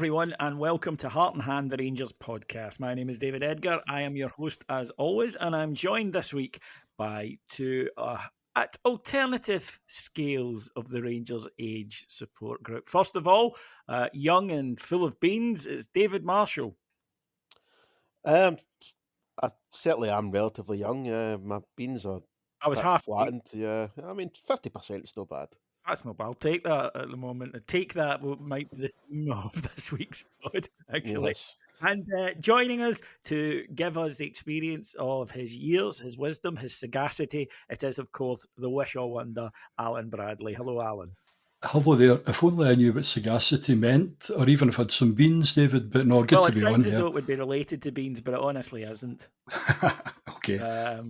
everyone, and welcome to Heart and Hand, the Rangers podcast. My name is David Edgar. I am your host as always, and I'm joined this week by two at alternative scales of the Rangers age support group. First of all, young and full of beans, it's David Marshall. I certainly am relatively young. My beans are I was a bit half flattened. Yeah, I mean 50% is not bad. That's not bad. I'll take that at the moment. Take that might be the theme of this week's pod, actually. Yes. And joining us to give us the experience of his years, his wisdom, his sagacity, it is, of course, the wish or wonder, Alan Bradley. Hello, Alan. Hello there. If only I knew what sagacity meant, or even if I had some beans, David, but no, good to be on It sounds as here. though it would be related to beans, but it honestly isn't. Okay.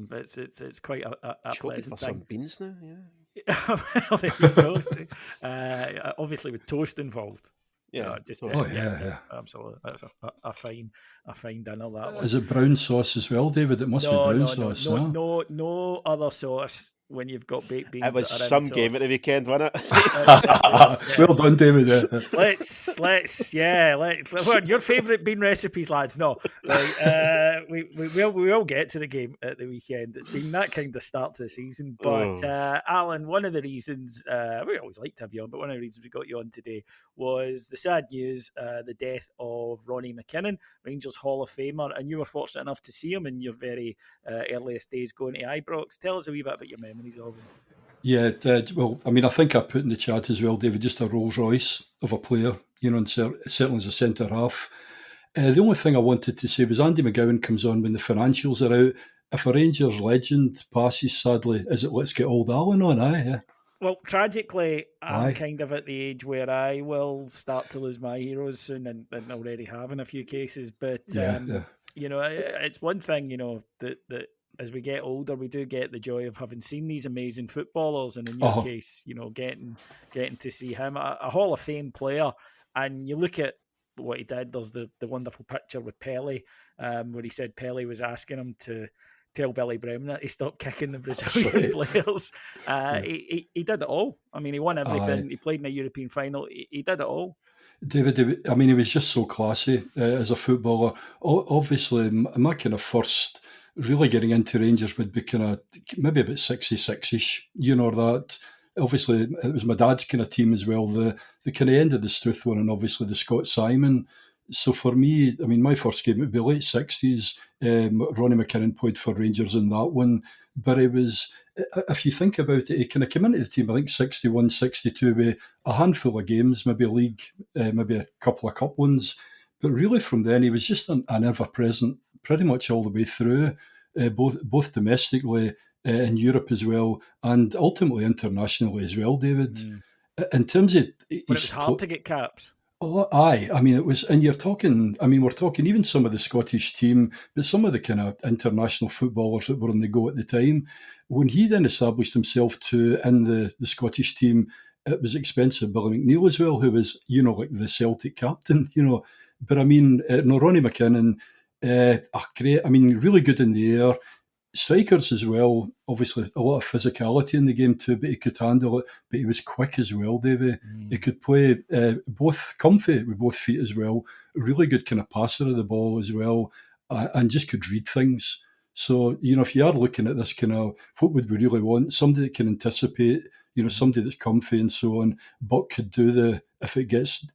But it's quite a pleasant for thing. some beans now, yeah. Well, there you go. Obviously with toast involved. Yeah. Yeah, absolutely. That's a fine dinner, that one. Is it brown sauce as well, David? It must be brown sauce. No other sauce when you've got baked beans. It was some game at the weekend, wasn't it? Well done, David. Let's your favourite bean recipes, lads. No, we will get to the game at the weekend. It's been that kind of start to the season. But Alan, one of the reasons we always like to have you on, but one of the reasons we got you on today was the sad news, the death of Ronnie McKinnon, Rangers Hall of Famer, and you were fortunate enough to see him in your very earliest days going to Ibrox. Tell us a wee bit about your memories of him. Yeah, well, I mean, I think I put in the chat as well, David, just a Rolls Royce of a player, and certainly as a centre half. The only thing I wanted to say was Andy McGowan comes on when the financials are out. If a Rangers legend passes, sadly, is it let's get old Alan on, Yeah. Well, tragically, I'm kind of at the age where I will start to lose my heroes soon, and already have in a few cases. But it's one thing, that as we get older, we do get the joy of having seen these amazing footballers, and in your case, getting to see him, a Hall of Fame player, and you look at what he did. There's the wonderful picture with Pelé, where he said Pelé was asking him to tell Billy Brown that he stopped kicking the Brazilian players. He did it all. I mean, he won everything. He played in a European final. He did it all. David, I mean, he was just so classy as a footballer. Obviously, my kind of first really getting into Rangers would be kind of maybe about 66-ish, that. Obviously, it was my dad's kind of team as well. The kind of end of the Struth one, and obviously the Scott Simon. So for me, I mean, my first game would be late 60s. Ronnie McKinnon played for Rangers in that one. But it was, if you think about it, he kind of came into the team, I think 61, 62, with a handful of games, maybe a league, maybe a couple of cup ones. But really from then, he was just an ever-present pretty much all the way through, both domestically, in Europe as well, and ultimately internationally as well, David. In terms of... But it was hard to get caps. Oh, aye. I mean, it was, and we're talking even some of the Scottish team, but some of the kind of international footballers that were on the go at the time. When he then established himself in the Scottish team, it was expensive. Billy McNeill as well, who was, like the Celtic captain, But I mean, Ronnie McKinnon, great. I mean, really good in the air. Strikers as well, obviously a lot of physicality in the game too, but he could handle it. But he was quick as well, Davey. He could play both comfy with both feet as well. Really good kind of passer of the ball as well, and just could read things. So, if you are looking at this kind of, what would we really want? Somebody that can anticipate, somebody that's comfy and so on, but could do if it gets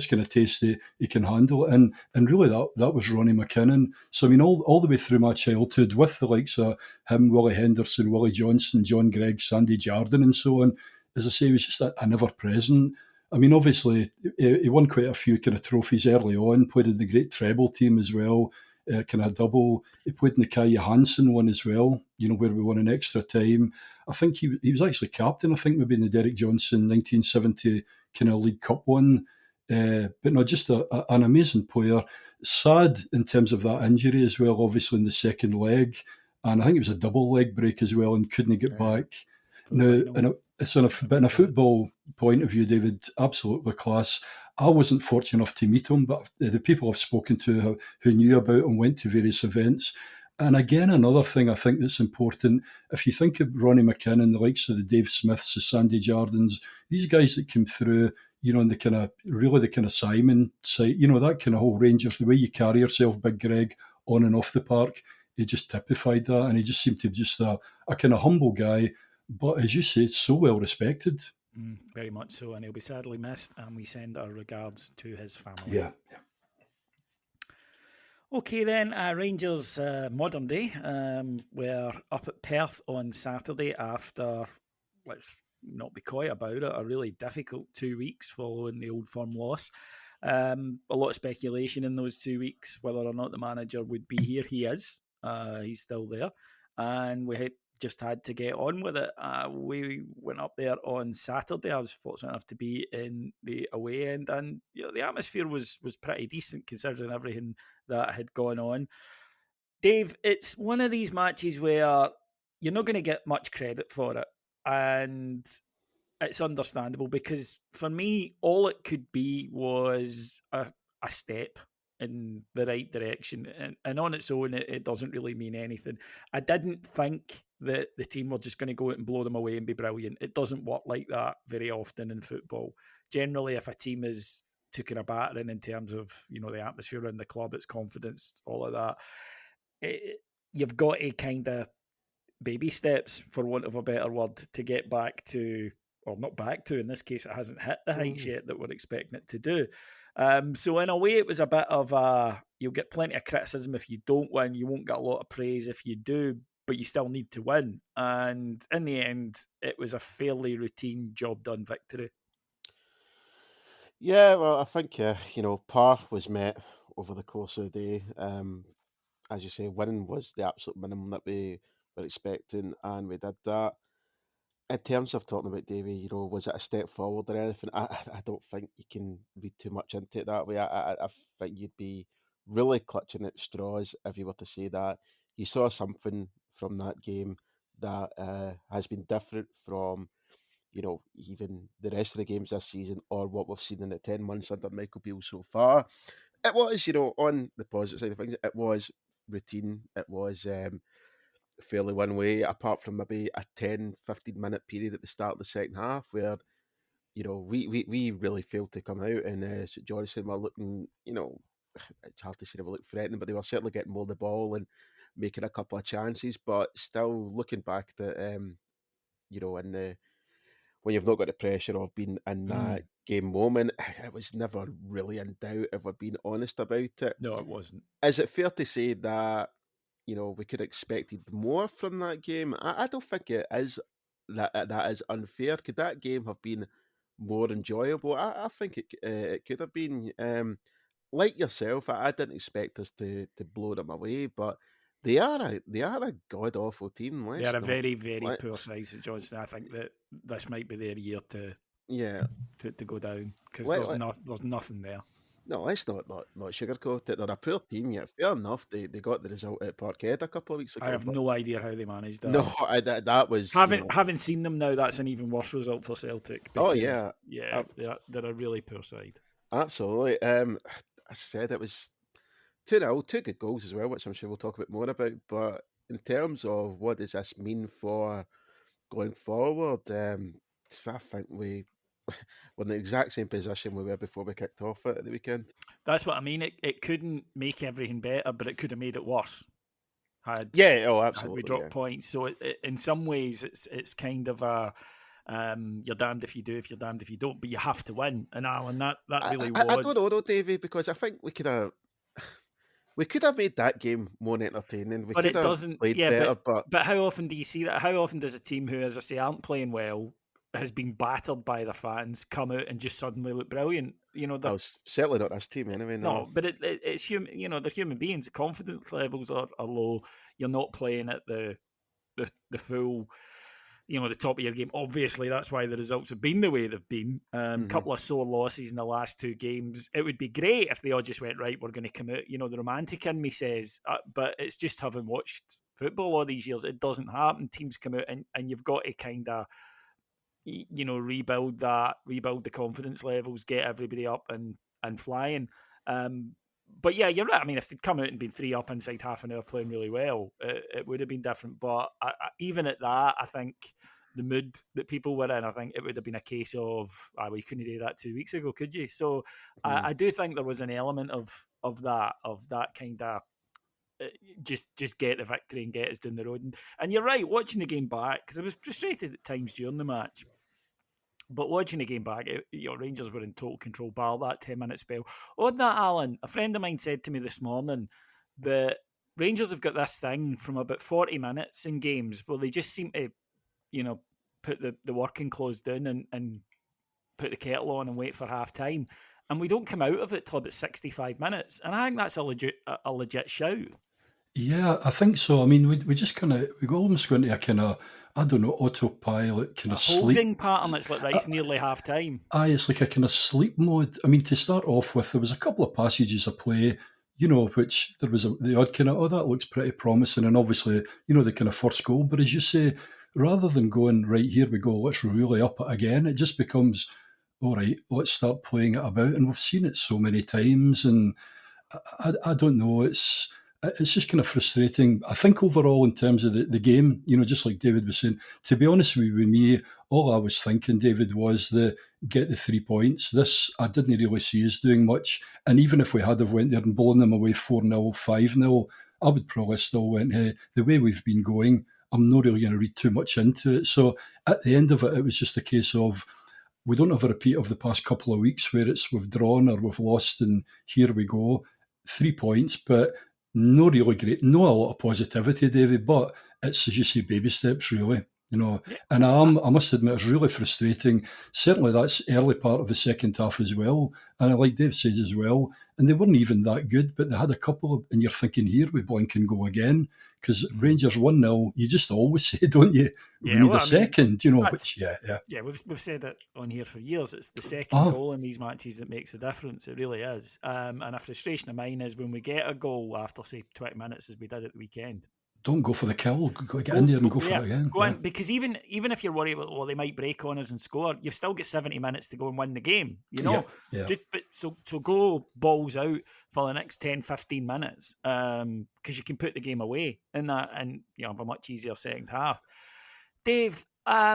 kind of tasty, he can handle it. And really that was Ronnie McKinnon. So, I mean, all the way through my childhood with the likes of him, Willie Henderson, Willie Johnson, John Gregg, Sandy Jardine and so on, as I say, he was just a never-present. I mean, obviously, he won quite a few kind of trophies early on, played in the great treble team as well, kind of double. He played in the Kai Johansson one as well, where we won in extra time. I think he was actually captain, I think maybe in the Derek Johnson 1970 kind of League Cup one. But no, just an amazing player. Sad in terms of that injury as well, obviously in the second leg. And I think it was a double leg break as well and couldn't get back. Now, it's in a football point of view, David, absolutely class. I wasn't fortunate enough to meet him, but the people I've spoken to who knew about him went to various events. And again, another thing I think that's important, if you think of Ronnie McKinnon, the likes of the Dave Smiths, the Sandy Jardins, these guys that came through, and the kind of Simon side, that kind of whole Rangers, the way you carry yourself, Big Greg, on and off the park, he just typified that, and he just seemed to be just a kind of humble guy, but as you say, so well respected. Very much so, and he'll be sadly missed, and we send our regards to his family. Yeah. Okay then, Rangers modern day. We're up at Perth on Saturday after, let's not be coy about it, a really difficult 2 weeks following the Old Firm loss. A lot of speculation in those 2 weeks whether or not the manager would be here. He is. He's still there. And we just had to get on with it. We went up there on Saturday. I was fortunate enough to be in the away end, and the atmosphere was pretty decent considering everything that had gone on. Dave, it's one of these matches where you're not going to get much credit for it, and it's understandable because for me, all it could be was a step in the right direction, and on its own, it doesn't really mean anything. I didn't think that the team were just going to go out and blow them away and be brilliant. It doesn't work like that very often in football. Generally, if a team is taking a battering in terms of the atmosphere in the club, its confidence, all of that, you've got to kind of baby steps, for want of a better word, to get back to, or not back to, in this case, it hasn't hit the heights yet that we're expecting it to do. So in a way, it was a bit of you'll get plenty of criticism if you don't win. You won't get a lot of praise if you do, but you still need to win. And in the end, it was a fairly routine job done victory. Yeah, well, I think, par was met over the course of the day. As you say, winning was the absolute minimum that we were expecting, and we did that. In terms of talking about Davy, was it a step forward or anything? I don't think you can read too much into it that way. I think you'd be really clutching at straws if you were to say that. You saw something from that game that has been different from, even the rest of the games this season or what we've seen in the 10 months under Michael Beale so far. It was, on the positive side of things, it was routine. It was fairly one way, apart from maybe a 10-15 minute period at the start of the second half where, we really failed to come out, and St Johnson were looking, it's hard to say they were looking threatening, but they were certainly getting more of the ball and making a couple of chances, but still looking back at, in the, when you've not got the pressure of being in that game moment, it was never really in doubt, if we're being honest about it. No, it wasn't. Is it fair to say that, we could have expected more from that game? I don't think it is that is unfair. Could that game have been more enjoyable? I think it could have been. Like yourself, I didn't expect us to blow them away, but they are a god awful team. They are a very, very poor side, St Johnstone. I think that this might be their year to go down because there's nothing there. No, let's not sugarcoat it. They're a poor team, yet fair enough. They got the result at Parkhead a couple of weeks ago. I have no idea how they managed that. No, that was having seen them now. That's an even worse result for Celtic. Because, they're a really poor side. Absolutely. As I said, it was 2-0, two good goals as well, which I'm sure we'll talk a bit more about. But in terms of what does this mean for going forward, I think we're in the exact same position we were before we kicked off at the weekend. That's what I mean. It couldn't make everything better, but it could have made it worse. Absolutely. Had we dropped points. So in some ways, it's kind of a you're damned if you do, if you're damned if you don't, but you have to win. And Alan, that really was. I don't know though, Davey, because I think we could have made that game more entertaining. But it doesn't. Played better, but how often do you see that? How often does a team who, as I say, aren't playing well, has been battered by the fans, come out and just suddenly look brilliant? Certainly not this team anyway. No, but it's human. They're human beings. Confidence levels are low. You're not playing at the full, the top of your game. Obviously, that's why the results have been the way they've been. Couple of sore losses in the last two games. It would be great if they all just went, right, we're going to come out. The romantic in me says, but it's just having watched football all these years, it doesn't happen. Teams come out and you've got to kind of, rebuild the confidence levels, get everybody up and flying. But yeah, you're right. I mean, if they'd come out and been 3 up inside half an hour playing really well, it would have been different. But even at that, I think the mood that people were in, I think it would have been a case of, you couldn't do that 2 weeks ago, could you? So I do think there was an element of that kind of just get the victory and get us down the road. And you're right, watching the game back, because I was frustrated at times during the match. But watching the game back, Rangers were in total control, bar that 10-minute spell. On that, Alan, a friend of mine said to me this morning that Rangers have got this thing from about 40 minutes in games where they just seem to, put the working clothes down and put the kettle on and wait for half time. And we don't come out of it till about 65 minutes. And I think that's a legit shout. Yeah, I think so. I mean, we just we almost go into a kind of, I don't know, autopilot kind of sleep. Holding pattern. It's like, right, it's nearly half time. It's like a kind of sleep mode. I mean, to start off with, there was a couple of passages of play, which there was the odd kind of, that looks pretty promising. And obviously, the kind of first goal. But as you say, rather than going, right, here we go, let's really up it again, it just becomes, all right, let's start playing it about. And we've seen it so many times. And I don't know, it's just kind of frustrating. I think overall, in terms of the game, just like David was saying, to be honest with me, all I was thinking, David, was get the 3 points. This, I didn't really see us doing much. And even if we had have went there and blown them away 4-0, 5-0, I would probably still went, hey, the way we've been going, I'm not really going to read too much into it. So at the end of it, it was just a case of, we don't have a repeat of the past couple of weeks where it's we've drawn or we've lost and here we go. 3 points, but no really great, no a lot of positivity, David, but it's, as you say, baby steps, really. Yeah. And I must admit, it's really frustrating. Certainly that's early part of the second half as well. And like Dave says as well, and they weren't even that good, but they had a couple of, and you're thinking, here we blink and go again. Because Rangers 1-0, you just always say, don't you? We need a second, which, Yeah, we've said it on here for years. It's the second goal in these matches that makes a difference. It really is. And a frustration of mine is when we get a goal after, say, 20 minutes, as we did at the weekend. Don't go for the kill. Get in there and go for it again. Go in, because even if you're worried about, they might break on us and score, you've still got 70 minutes to go and win the game, Yeah. So go balls out for the next 10, 15 minutes, because you can put the game away in that, and have a much easier second half. Dave, I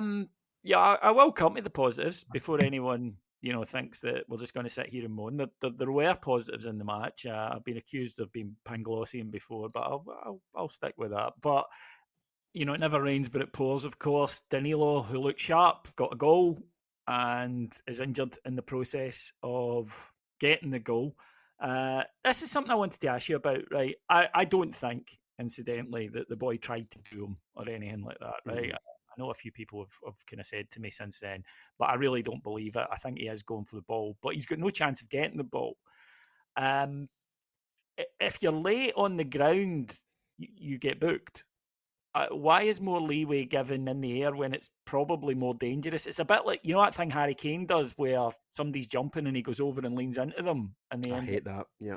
will come to the positives before anyone thinks that we're just going to sit here and moan. There were positives in the match. I've been accused of being Panglossian before, but I'll stick with that. But it never rains, but it pours. Of course, Danilo, who looked sharp, got a goal and is injured in the process of getting the goal. This is something I wanted to ask you about. Right, I don't think, incidentally, that the boy tried to do him or anything like that. Right. I know a few people have kind of said to me since then, but I really don't believe it. I think he is going for the ball, but he's got no chance of getting the ball. If you're late on the ground, you get booked. Why is more leeway given in the air when it's probably more dangerous? It's a bit like, that thing Harry Kane does where somebody's jumping and he goes over and leans into them. And I hate that, yeah.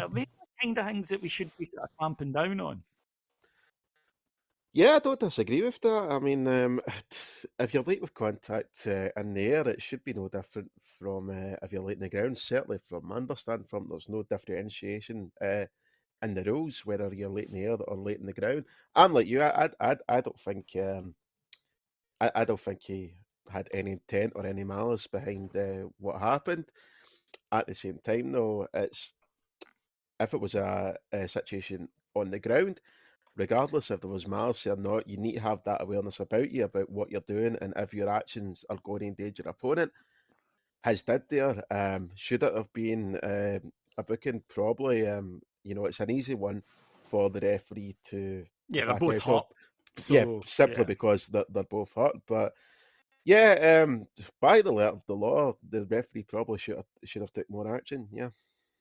Are they the kind of things that we should be sort of clamping down on? Yeah, I don't disagree with that. I mean, if you're late with contact in the air, it should be no different from if you're late in the ground. Certainly, from my understanding, there's no differentiation in the rules whether you're late in the air or late in the ground. I'm like you. I don't think I don't think he had any intent or any malice behind what happened. At the same time, though, if it was a situation on the ground, regardless if there was malice or not, you need to have that awareness about you, about what you're doing, and if your actions are going to endanger your opponent. His did there. Should it have been a booking? Probably. It's an easy one for the referee to. Yeah, they're both hot. So, simply because they're both hot. But by the letter of the law, the referee probably should have taken more action. Yeah.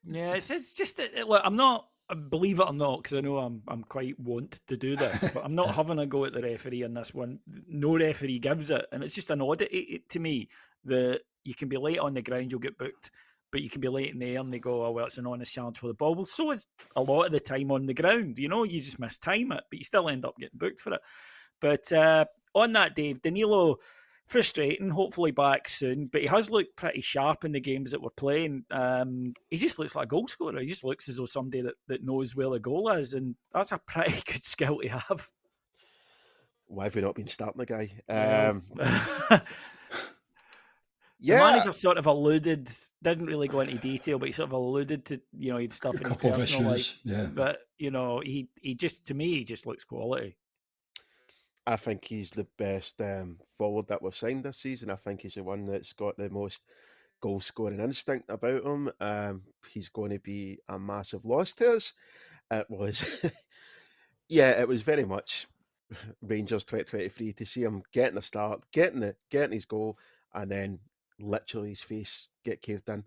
Yeah, it's just that. Look, I'm not. Believe it or not, because I know I'm quite wont to do this, but I'm not having a go at the referee on this one. No referee gives it, and it's just an oddity to me that you can be late on the ground, you'll get booked, but you can be late in the air and they go, oh, well, it's an honest challenge for the ball. Well, so is a lot of the time on the ground. You just mistime it, but you still end up getting booked for it. But on that, Dave, Danilo, frustrating, hopefully back soon, but he has looked pretty sharp in the games that we're playing. He just looks like a goal scorer. He just looks as though somebody that knows where the goal is, and that's a pretty good skill to have. why have we not been starting the guy? The manager sort of alluded, didn't really go into detail, but he sort of alluded to, he'd stuff in his personal life. Yeah. But, he just, to me, he just looks quality. I think he's the best forward that we've signed this season. I think he's the one that's got the most goal-scoring instinct about him. He's going to be a massive loss to us. It was, it was very much Rangers 2023 to see him getting a start, getting his goal, and then literally his face get caved in.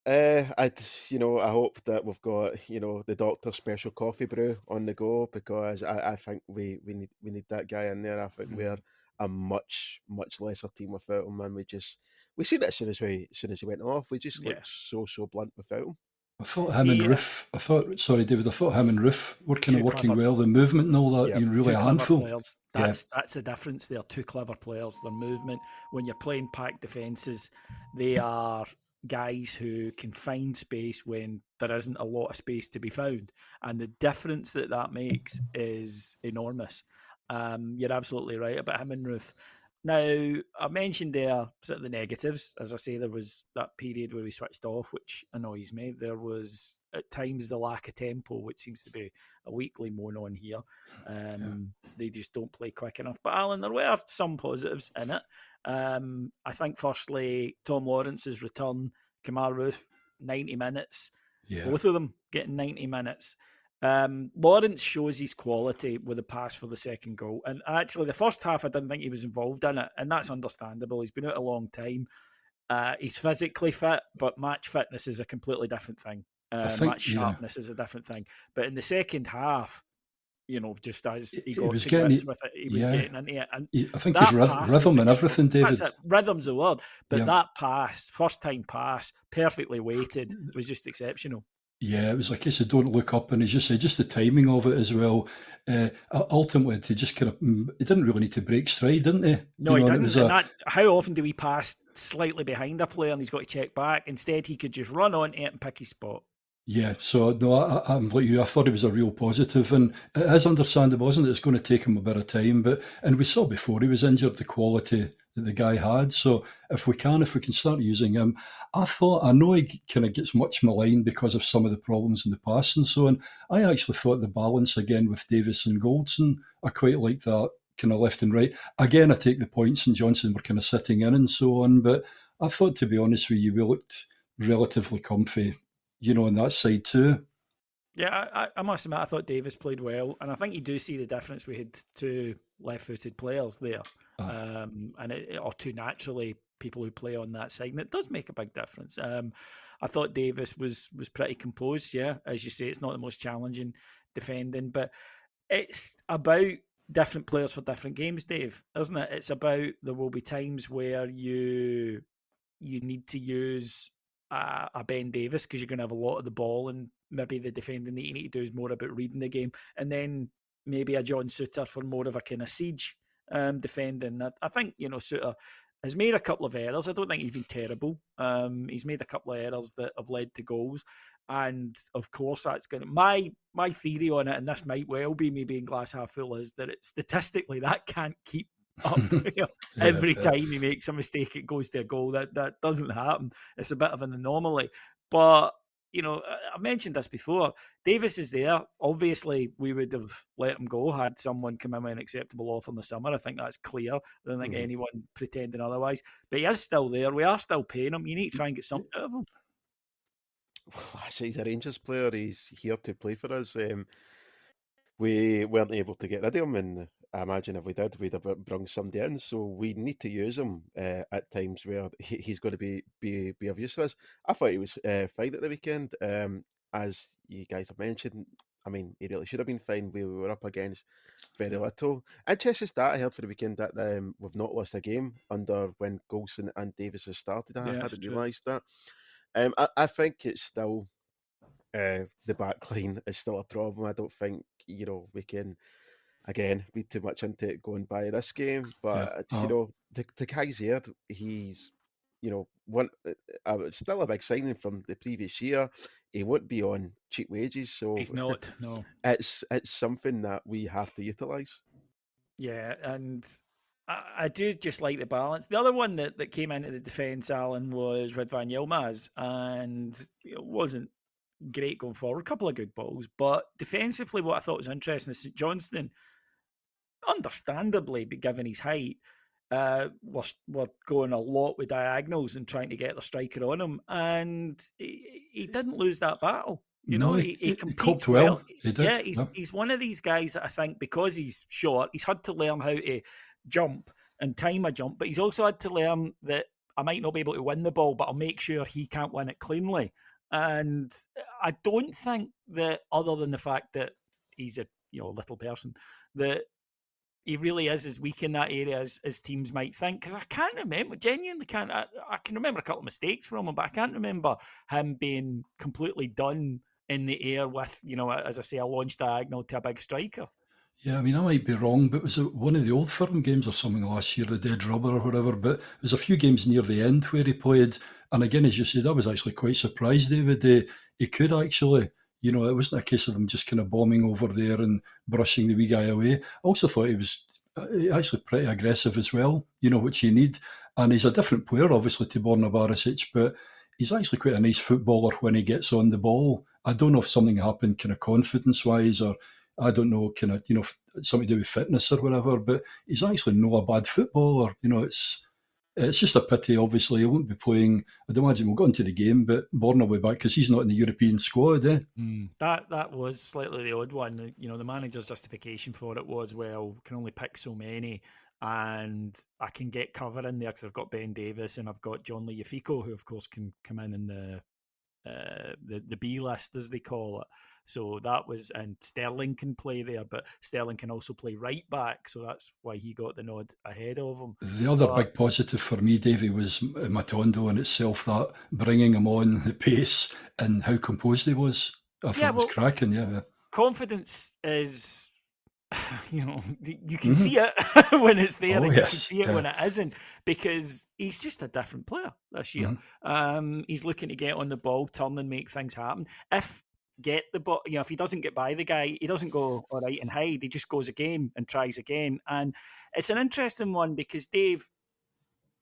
I hope that we've got the doctor's special coffee brew on the go, because I think we need that guy in there. I think we're a much lesser team without him, and we see that as soon as he went off, we just looked so blunt without him. I thought him and Roof. Sorry, David. I thought him and Roof were kind of working well. The movement and all that, really a handful. Players. That's the difference. They're two clever players. Their movement, when you're playing packed defences, they are guys who can find space when there isn't a lot of space to be found, and the difference that makes is enormous. You're absolutely right about him and Roof. Now, I mentioned there sort of the negatives. As I say, there was that period where we switched off, which annoys me. There was at times the lack of tempo, which seems to be a weekly moan on here. They just don't play quick enough. But Alan, there were some positives in it. I think firstly, Tom Lawrence's return, Kemar Roof, 90 minutes. Both of them getting 90 minutes. Lawrence shows his quality with a pass for the second goal. And actually, the first half, I didn't think he was involved in it. And that's understandable. He's been out a long time. He's physically fit, but match fitness is a completely different thing. Match sharpness is a different thing. But in the second half, just as he got to grips with it, he was getting into it. And I think his rhythm and everything, David. That's it. Rhythm's a word. But that pass, first time pass, perfectly weighted, was just exceptional. Yeah, it was like I said, don't look up, and as you say, just the timing of it as well. Ultimately, to just he didn't really need to break stride, didn't he? No, he didn't. How often do we pass slightly behind a player and he's got to check back? Instead, he could just run on it and pick his spot. Yeah, so no, I'm like you. I thought it was a real positive, and it is understandable, isn't it? It's going to take him a bit of time, and we saw before he was injured the quality that the guy had. So if we can start using him, I know he kind of gets much maligned because of some of the problems in the past and so on. I actually thought the balance again with Davis and Goldson, I quite like that kind of left and right. Again, I take the points, and Johnson were kind of sitting in and so on, but I thought, to be honest with you, we looked relatively comfy, on that side too. Yeah, I must admit, I thought Davis played well, and I think you do see the difference. We had two left-footed players there, or two naturally people who play on that side, and it does make a big difference. I thought Davis was pretty composed. Yeah, as you say, it's not the most challenging defending, but it's about different players for different games, Dave, isn't it? It's about there will be times where you need to use a Ben Davis because you're going to have a lot of the ball, and maybe the defending that you need to do is more about reading the game, and then maybe a John Souttar for more of a kind of siege defending. I think Souttar has made a couple of errors. I don't think he's been terrible. He's made a couple of errors that have led to goals, and of course that's going to my theory on it, and this might well be me being glass half full, is that statistically that can't keep up. Every time he makes a mistake, it goes to a goal. That doesn't happen. It's a bit of an anomaly. But I mentioned this before. Davis is there. Obviously, we would have let him go had someone come in with an acceptable offer in the summer. I think that's clear. I don't think anyone pretending otherwise. But he is still there. We are still paying him. You need to try and get something out of him. Well, he's a Rangers player. He's here to play for us. We weren't able to get rid of him, and I imagine if we did, we'd have brought somebody in. So we need to use him at times where he's going to be of use to us. I thought he was fine at the weekend. As you guys have mentioned, I mean, he really should have been fine. We were up against very little. Interesting stat I heard for the weekend that we've not lost a game under when Goldson and Davis has started. I hadn't realised that. I think it's still the back line is still a problem. I don't think we can again read too much into it going by this game, but the guy's here. He's still a big signing from the previous year. He won't be on cheap wages, so he's not. No, it's something that we have to utilise. Yeah, and I do just like the balance. The other one that came into the defence, Alan, was Ridvan Yilmaz, and it wasn't great going forward. A couple of good balls, but defensively, what I thought was interesting is St Johnstone, understandably, but given his height, were going a lot with diagonals and trying to get the striker on him, and he didn't lose that battle. You know, he he coped competes well. well. He did. Yeah, he's one of these guys that I think because he's short, he's had to learn how to jump and time a jump, but he's also had to learn that I might not be able to win the ball, but I'll make sure he can't win it cleanly. And I don't think that, other than the fact that he's a little person, that he really is as weak in that area as teams might think. Because I can't remember, genuinely can't. I can remember a couple of mistakes from him, but I can't remember him being completely done in the air with, as I say, a launch diagonal to a big striker. Yeah, I mean, I might be wrong, but was it one of the Old Firm games or something last year, the Dead Rubber or whatever? But there's a few games near the end where he played. And again, as you said, I was actually quite surprised, David. He could actually, it wasn't a case of him just kind of bombing over there and brushing the wee guy away. I also thought he was actually pretty aggressive as well, which you need. And he's a different player, obviously, to Borna Barisic, but he's actually quite a nice footballer when he gets on the ball. I don't know if something happened kind of confidence-wise, or I don't know, kind of, something to do with fitness or whatever, but he's actually not a bad footballer. It's just a pity, obviously. He won't be playing. I'd imagine we'll go into the game, but Borna will be back because he's not in the European squad, eh? That was slightly the odd one. The manager's justification for it was, well, can only pick so many, and I can get cover in there because I've got Ben Davis and I've got John Leafico, who of course can come in the B list, as they call it. So that was, and Sterling can play there, but Sterling can also play right back, so that's why he got the nod ahead of him. The other big positive for me, Davey, was Matondo in itself, that bringing him on, the pace and how composed he was. I thought it was cracking, yeah. Confidence is, you can see it when it's there, and you can see it when it isn't, because he's just a different player this year. He's looking to get on the ball, turn and make things happen. If he doesn't get by the guy, he doesn't go all right and hide. He just goes again and tries again. And it's an interesting one because Dave,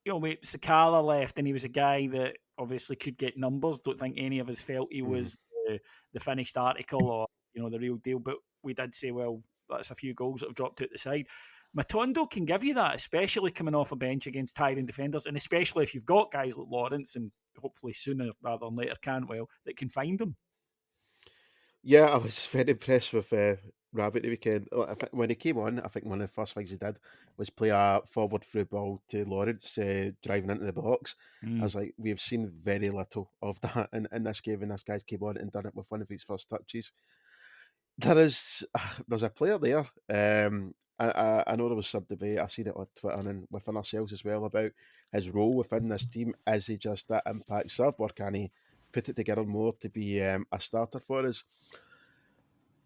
Sakala left, and he was a guy that obviously could get numbers. Don't think any of us felt he was the finished article or the real deal. But we did say, well, that's a few goals that have dropped out the side. Matondo can give you that, especially coming off a bench against tiring defenders, and especially if you've got guys like Lawrence, and hopefully sooner rather than later Cantwell, that can find them. Yeah, I was very impressed with Rabbit the weekend. When he came on, I think one of the first things he did was play a forward through ball to Lawrence driving into the box. I was like, we've seen very little of that in this game, and this guy's came on and done it with one of his first touches. There's a player there. I know there was some debate. I've seen it on Twitter and within ourselves as well about his role within this team. Is he just that impact sub, or can he put it together more to be a starter for us?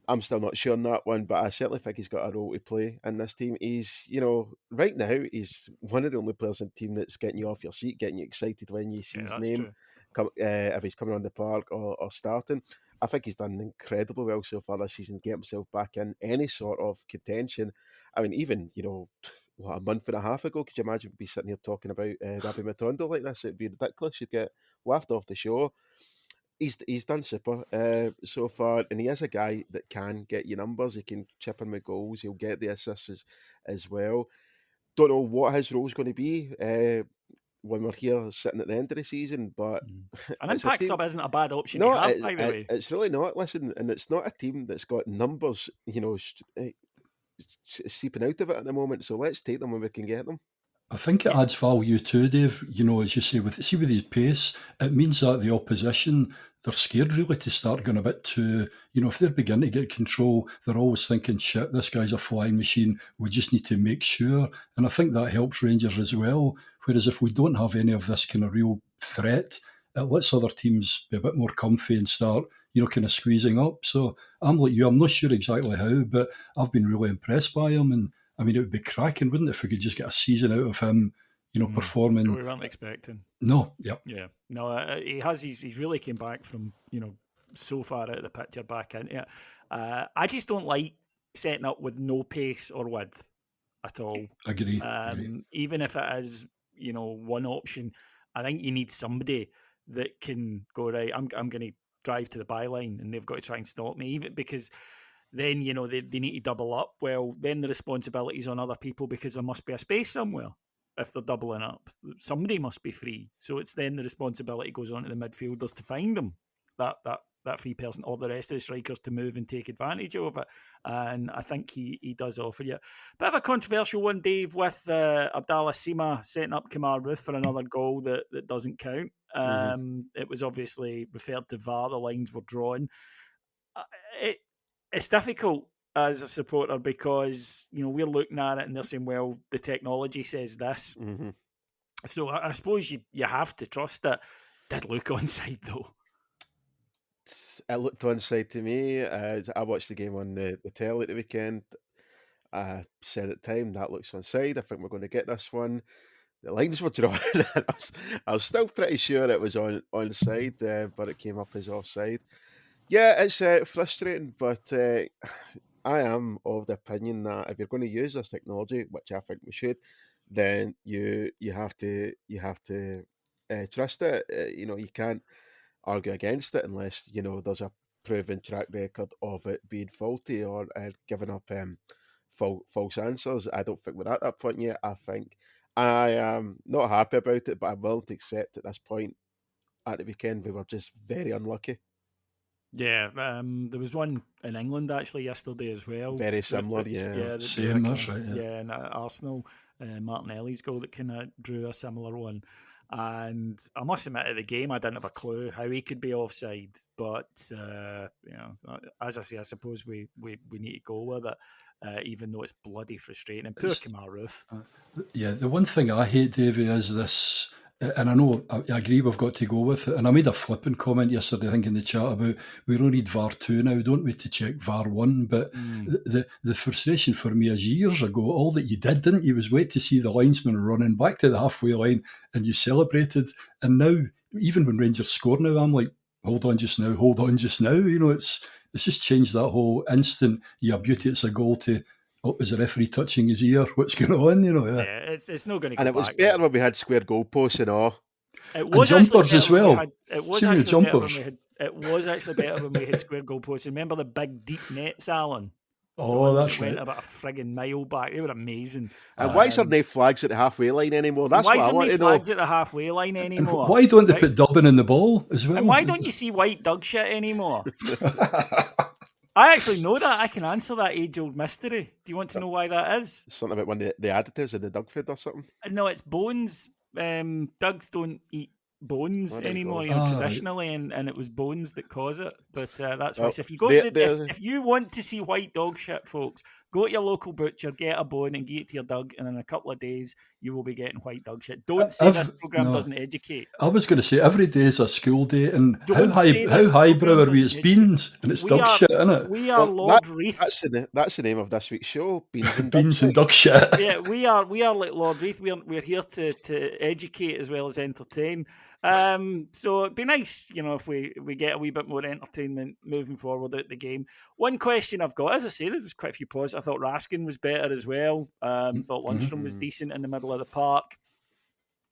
I'm still not sure on that one, but I certainly think he's got a role to play in this team. He's, right now, he's one of the only players in the team that's getting you off your seat, getting you excited when you see his name, if he's coming on the park or starting. I think he's done incredibly well so far this season, get himself back in any sort of contention. I mean, even, a month and a half ago, could you imagine we'd be sitting here talking about Rabbi Matondo like this? It'd be ridiculous. You'd get laughed off the show. He's done super so far, and he is a guy that can get you numbers. He can chip in with goals. He'll get the assists as well. Don't know what his role's going to be when we're here sitting at the end of the season, but an impact sub isn't a bad option to have, by the way. It's really not. Listen, and it's not a team that's got numbers, seeping out of it at the moment. So let's take them when we can get them. I think it adds value too, Dave. As you say, with his pace, it means that the opposition, they're scared really to start going a bit too, if they're beginning to get control, they're always thinking, shit, this guy's a flying machine, we just need to make sure. And I think that helps Rangers as well. Whereas if we don't have any of this kind of real threat, it lets other teams be a bit more comfy and start, kind of squeezing up. So I'm like you, I'm not sure exactly how, but I've been really impressed by him. And I mean, it would be cracking, wouldn't it, if we could just get a season out of him, performing. We weren't expecting. No, yeah. Yeah. No, he has. He's really came back from, so far out of the picture back into it. I just don't like setting up with no pace or width. at all. Agree. Even if it is, one option, I think you need somebody that can go, right, I'm going to drive to the byline and they've got to try and stop me, even because then, they need to double up. Well, then the responsibility is on other people because there must be a space somewhere. If they're doubling up, somebody must be free. So it's then the responsibility goes on to the midfielders to find them, that free person, or the rest of the strikers to move and take advantage of it. And I think he does offer you. Bit of a controversial one, Dave, with Abdallah Sima setting up Kamar Ruth for another goal that doesn't count. It was obviously referred to VAR, the lines were drawn. It's difficult as a supporter because, we're looking at it and they're saying, well, the technology says this. So I suppose you have to trust it. Did look onside though. It looked onside to me. I watched the game on the telly at the weekend. I said at the time, that looks onside. I think we're going to get this one. The lines were drawn. I was still pretty sure it was onside, but it came up as offside. Yeah, it's frustrating, but I am of the opinion that if you're going to use this technology, which I think we should, then you have to trust it. You can't argue against it unless there's a proven track record of it being faulty or giving up false answers. I don't think we're at that point yet. I think I am not happy about it, but I'm willing to accept at this point. At the weekend, we were just very unlucky. Yeah, there was one in England actually yesterday as well. Very similar, yeah. Same, that's right. Yeah, and Arsenal, Martinelli's goal that kind of drew a similar one. And I must admit, at the game, I didn't have a clue how he could be offside. But as I say, I suppose we need to go with it, even though it's bloody frustrating. And poor Kamar Ruth. Yeah, the one thing I hate, Davey, is this. And I know, I agree we've got to go with it. And I made a flippant comment yesterday, I think, in the chat about we don't need VAR 2 now, don't we, to check VAR 1. But the frustration for me is years ago, all that you did, didn't you, was wait to see the linesman running back to the halfway line and you celebrated. And now, even when Rangers score now, I'm like, hold on just now. It's just changed that whole instant, yeah, beauty, it's a goal to... Oh, is the referee touching his ear? What's going on? Yeah, it's not going to go back. And it was better when we had square goalposts and all. It was and jumpers as well. It was actually better when we had square goalposts. Remember the big deep nets, Alan? Oh, that's right. Went about a frigging mile back. They were amazing. And why is there no flags at the halfway line anymore? That's what I want to know. Why is there no flags at the halfway line anymore? And why don't they put dubbing in the ball as well? And why don't you see white dog shit anymore? I actually know that. I can answer that age-old mystery. Do you want to know why that is? Something about one of the additives in the dog food or something? No, it's bones. Dogs don't eat bones anymore, traditionally, and it was bones that cause it. But that's why. So if you go, if you want to see white dog shit, folks, go to your local butcher, get a bone, and give it to your dog, and in a couple of days you will be getting white dog shit. Don't say this program doesn't educate. I was going to say every day is a school day, and how highbrow are we? It's beans, and it's dog shit, isn't it? We are Lord Reith. That's the name of this week's show. Beans and dog shit. Yeah, we are like Lord Reith. We're here to educate as well as entertain. So it'd be nice, if we get a wee bit more entertainment moving forward out the game. One question I've got, as I say, there was quite a few positives. I thought Raskin was better as well. Thought Lundstrom was decent in the middle of the park.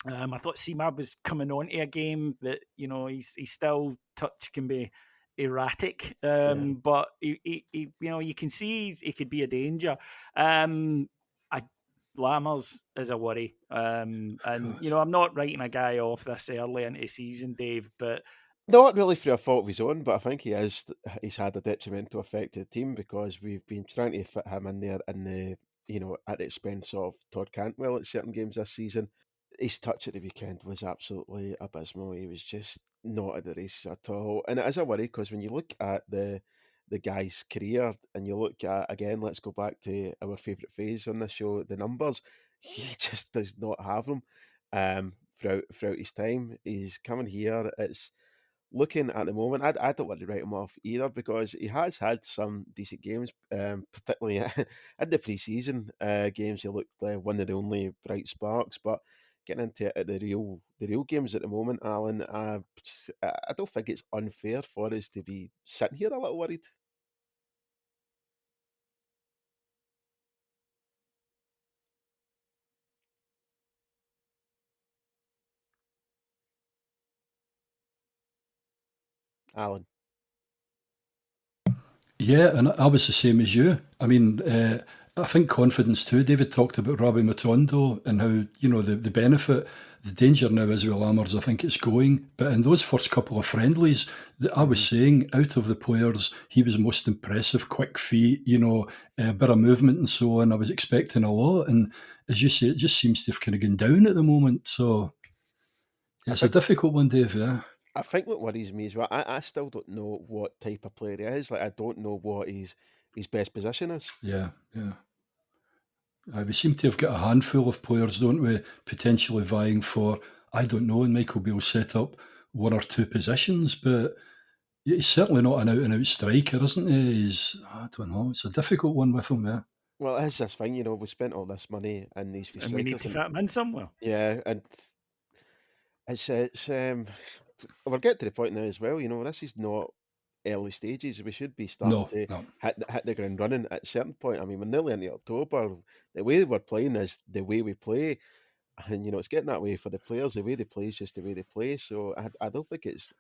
I thought Seamab was coming on to a game that, he's still touch can be erratic, but he you can see he could be a danger. Lammers is a worry. I'm not writing a guy off this early into the season, Dave, but not really through a fault of his own, but I think he's had a detrimental effect to the team because we've been trying to fit him in there at the expense of Todd Cantwell at certain games this season. His touch at the weekend was absolutely abysmal. He was just not at the races at all. And it is a worry because when you look at the guy's career and you look at, again, let's go back to our favourite phase on this show, the numbers, he just does not have them throughout his time. He's coming here, it's looking at the moment, I don't want to write him off either because he has had some decent games, particularly in the pre-season games. He looked like one of the only bright sparks, but getting into the real games at the moment, Alan, I don't think it's unfair for us to be sitting here a little worried. Alan. Yeah, and I was the same as you. I mean, I think confidence too. David talked about Robbie Matondo and how, the benefit, the danger now is with Lammers, I think it's going. But in those first couple of friendlies, I was saying, out of the players, he was most impressive, quick feet, a bit of movement and so on. I was expecting a lot. And as you say, it just seems to have kind of gone down at the moment. So it's a difficult one, Dave, yeah. I think what worries me is I still don't know what type of player he is. Like, I don't know what his best position is. Yeah. We seem to have got a handful of players, don't we, potentially vying for, I don't know, and Michael Beale set up one or two positions, but he's certainly not an out-and-out striker, isn't he? I don't know, it's a difficult one with him, yeah. Well, it is this thing, we spent all this money in these and we need to fit him in somewhere. Yeah, and it's we're getting to the point now as well. This is not early stages. We should be starting to hit the ground running at a certain point. I mean, we're nearly into October. The way we're playing is the way we play, and it's getting that way for the players. The way they play is just the way they play. So I don't think it's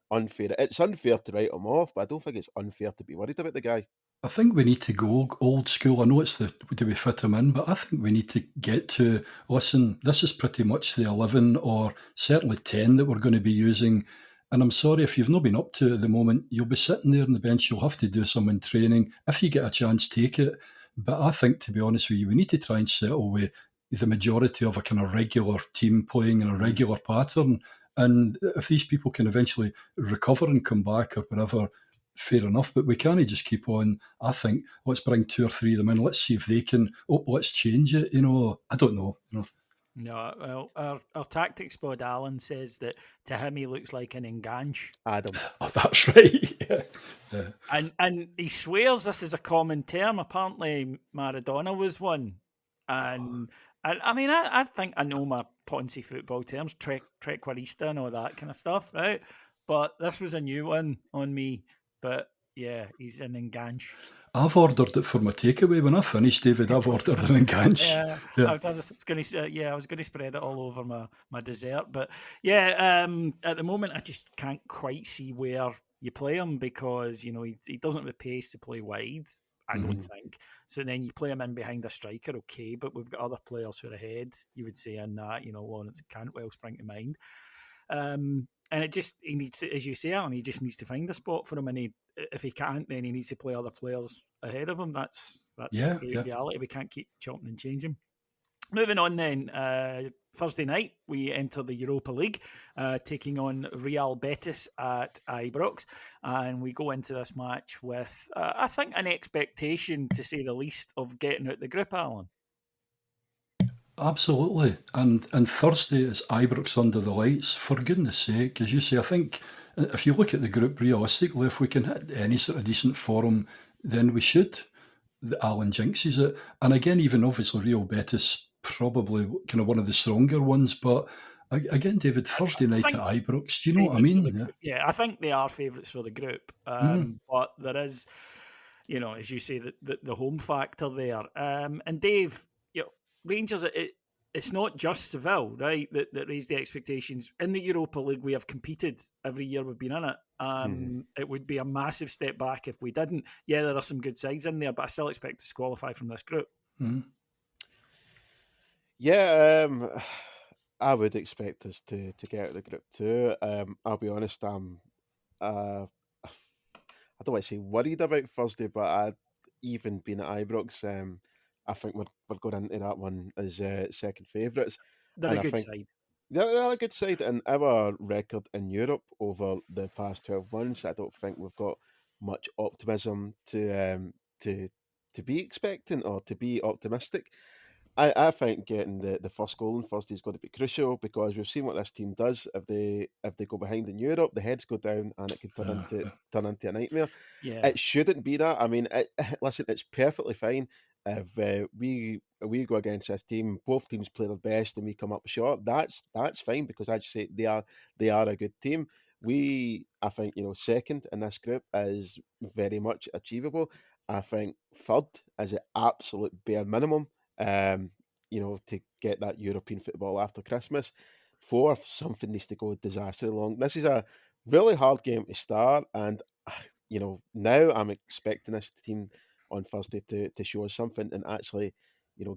unfair. It's unfair to write him off, but I don't think it's unfair to be worried about the guy. I think we need to go old school. I know it's do we fit him in, but I think we need to get to, listen, this is pretty much the 11 or certainly 10 that we're going to be using. And I'm sorry, if you've not been up to it at the moment, you'll be sitting there on the bench, you'll have to do some in training. If you get a chance, take it. But I think, to be honest with you, we need to try and settle with the majority of a kind of regular team playing in a regular pattern. And if these people can eventually recover and come back or whatever, fair enough, but we can't just keep on. I think let's bring two or three of them in. Let's see if they can. Let's change it. I don't know. No, well, our tactics bod Alan says that to him he looks like an enganche. Adam. Oh, that's right. Yeah. And he swears this is a common term. Apparently Maradona was one. And I mean, I think I know my Ponzi football terms, trequarista and all that kind of stuff, right? But this was a new one on me. But yeah, he's an enganche. I've ordered it for my takeaway. When I finish, David, I've ordered an enganche. Yeah. I was going to spread it all over my dessert. But yeah, at the moment, I just can't quite see where you play him because, he doesn't have the pace to play wide, I don't think. So then you play him in behind a striker, okay, but we've got other players who are ahead, you would say, in that, Lawrence Cantwell spring to mind. And he needs to, as you say, Alan, he just needs to find a spot for him. And if he can't, then he needs to play other players ahead of him. That's the reality. We can't keep chopping and changing. Moving on then, Thursday night, we enter the Europa League, taking on Real Betis at Ibrox. And we go into this match with, I think, an expectation, to say the least, of getting out the group, Alan. Absolutely. And Thursday is Ibrox under the lights, for goodness sake. As you say, I think if you look at the group realistically, if we can hit any sort of decent form, then we should. Alan jinxes it. And again, even obviously Real Betis, probably kind of one of the stronger ones. But again, David, Thursday night at Ibrox, do you know what I mean? Yeah, I think they are favourites for the group. But there is, as you say, the home factor there. And Dave, Rangers, it's not just Seville, right, that raised the expectations. In the Europa League, we have competed every year we've been in it. It would be a massive step back if we didn't. Yeah, there are some good sides in there, but I still expect us to qualify from this group. Yeah, I would expect us to get out of the group too. I'll be honest, I don't want to say worried about Thursday, but even being at Ibrox, I think we're going into that one as second favourites. They're a good side. They're a good side, and our record in Europe over the past 12 months, I don't think we've got much optimism to be expecting or to be optimistic. I think getting the first goal on Thursday is going to be crucial because we've seen what this team does. If they go behind in Europe, the heads go down and it can turn into a nightmare. Yeah. It shouldn't be that. I mean, listen, it's perfectly fine if we go against this team. Both teams play their best and we come up short. That's fine because I just say they are a good team. I think second in this group is very much achievable. I think third is an absolute bare minimum. To get that European football after Christmas. Fourth, something needs to go disastrously wrong. This is a really hard game to start, and now I'm expecting this team on Thursday to show us something and actually,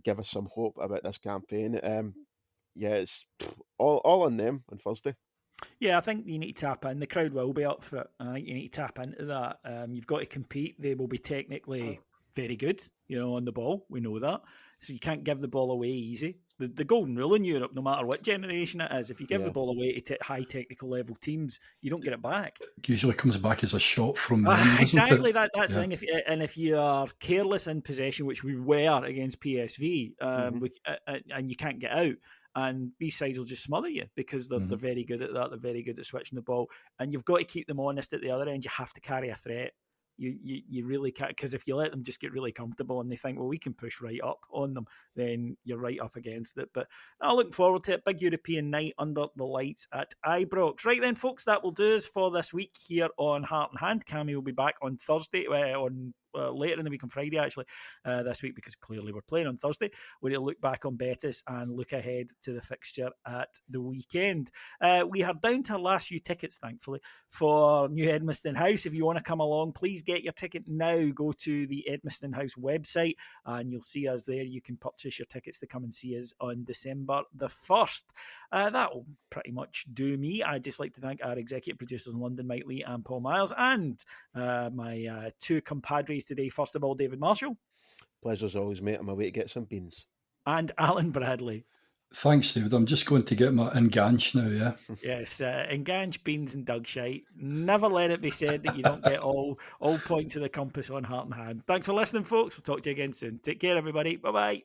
give us some hope about this campaign. It's all on them on Thursday. Yeah, I think you need to tap in. The crowd will be up for it. I think you need to tap into that. You've got to compete. They will be technically very good, on the ball. We know that. So you can't give the ball away easy. The golden rule in Europe, no matter what generation it is, if you give the ball away to high technical level teams, you don't get it back. It usually comes back as a shot from them. Exactly, that's the thing. If you are careless in possession, which we were against PSV, and you can't get out, and these sides will just smother you because they're very good at that. They're very good at switching the ball, and you've got to keep them honest at the other end. You have to carry a threat. You really can't, because if you let them just get really comfortable and they think, well, we can push right up on them, then you're right up against it. But I'm looking forward to it. Big European night under the lights at Ibrox. Right then, folks, that will do us for this week here on Heart and Hand. Cammy will be back on Thursday, later in the week on Friday, actually, this week, because clearly we're playing on Thursday. We'll look back on Betis and look ahead to the fixture at the weekend. We are down to our last few tickets, thankfully, for New Edmiston House. If you want to come along, please get your ticket now. Go to the Edmiston House website and you'll see us there. You can purchase your tickets to come and see us on December the 1st. That will pretty much do me. I'd just like to thank our executive producers in London, Mike Lee and Paul Miles, and my two compadres today. First of all, David Marshall. Pleasure as always, mate. I'm away to get some beans. And Alan Bradley. Thanks, David. I'm just going to get my enganche now, yeah? Yes, enganche, beans and dug shite. Never let it be said that you don't get all points of the compass on Heart and Hand. Thanks for listening, folks. We'll talk to you again soon. Take care, everybody. Bye-bye.